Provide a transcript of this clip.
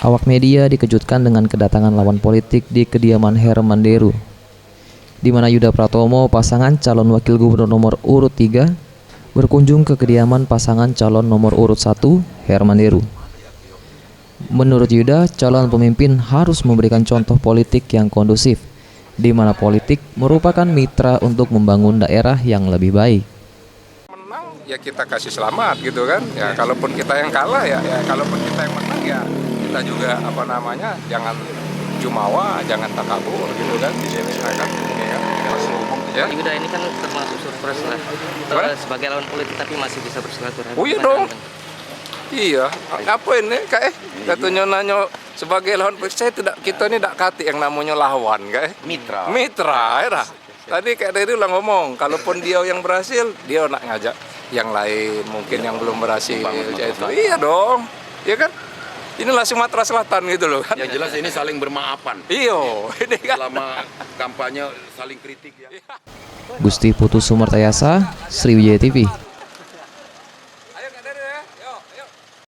Awak media dikejutkan dengan kedatangan lawan politik di kediaman Herman Deru, di mana Yuda Pratomo, pasangan calon wakil gubernur nomor urut 3, berkunjung ke kediaman pasangan calon nomor urut 1, Herman Deru. Menurut Yuda, calon pemimpin harus memberikan contoh politik yang kondusif, di mana politik merupakan mitra untuk membangun daerah yang lebih baik. Menang ya kita kasih selamat gitu kan. Ya kalaupun kita yang kalah ya kalaupun kita yang menang ya kita juga jangan jumawa, jangan takabur gitu kan. Ya. Yuda ini kan termasuk surprise lah. Sebagai lawan politik tapi masih bisa bersilaturahmi. Oh iya dong. Iya, ngapain nih kak? Katanya nanya sebagai lawan politik, kita ini tidak kati yang namanya lawan kak. Mitra ya. Tadi kayak dari ulang ngomong, kalaupun dia yang berhasil, dia nak ngajak yang lain mungkin yang belum berhasil. Itu. Iya dong, ya kan? Inilah Sumatera Selatan gitu loh kan. Yang jelas ini saling bermaafan. Iyo, ini kan. Selama kampanye saling kritik ya. Gusti Putu Sumertayasa, Sriwijaya TV.